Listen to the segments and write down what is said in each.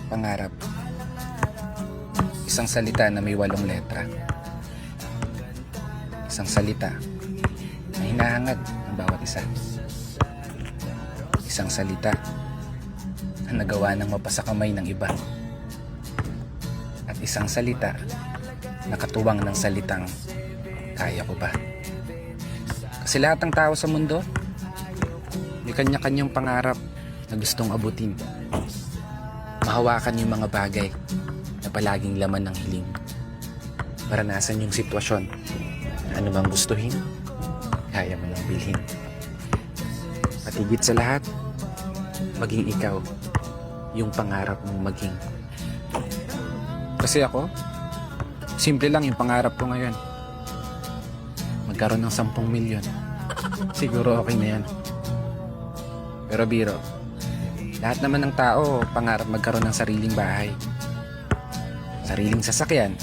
Pangarap. Isang salita na may 8 letra. Isang salita na hinahangad ng bawat isa. Isang salita na nagawa ng mapasakamay ng iba. At isang salita na katuwang ng salitang kaya ko ba. Kasi lahat ng tao sa mundo may kanya-kanyang pangarap na gustong abutin. Mahawakan yung mga bagay na palaging laman ng hiling. Maranasan yung sitwasyon na ano bang gustuhin, kaya mo nang bilhin. At higit sa lahat, maging ikaw yung pangarap mong maging. Kasi ako, simple lang yung pangarap ko ngayon. Magkaroon ng 10 milyon. Siguro okay na yan. Pero biro, lahat naman ng tao pangarap magkaroon ng sariling bahay, sariling sasakyan,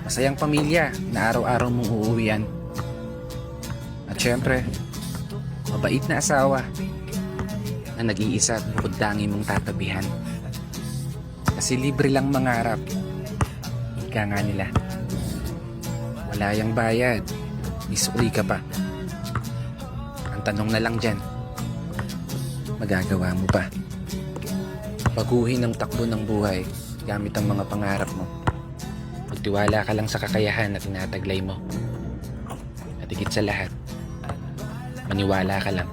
masayang pamilya na araw-araw mong uuwian, at syempre mabait na asawa na nag-iisa at bukod tangi mong tatabihan. Kasi libre lang mangarap, ika nga nila. Wala yang bayad, isukli ka pa. Ang tanong na lang dyan, magagawa mo pa. Baguhin ang takbo ng buhay gamit ang mga pangarap mo. Magtiwala ka lang sa kakayahan at tinataglay mo. At higit sa lahat, maniwala ka lang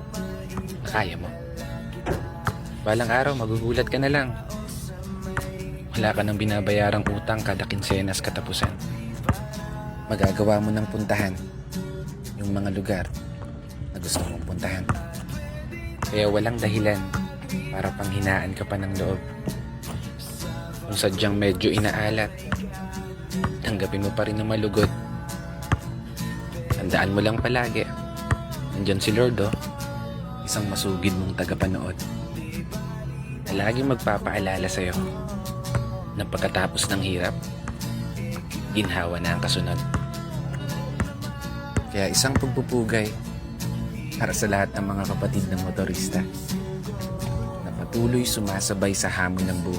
na kaya mo. Balang araw magugulat ka na lang. Wala ka nang binabayarang utang kada kinsenas katapusan. Magagawa mo ng puntahan yung mga lugar na gusto mong puntahan. Kaya walang dahilan para panghinaan ka pa ng loob. Kung sadyang medyo inaalat, tanggapin mo pa rin na malugod. Tandaan mo lang palagi, nandyan si Lord, isang masugid mong tagapanood, na laging magpapaalala sa'yo na pagkatapos ng hirap, ginhawa na ang kasunod. Kaya isang pagpupugay para sa lahat ng mga kapatid ng motorista na patuloy sumasabay sa hamon ng buhay.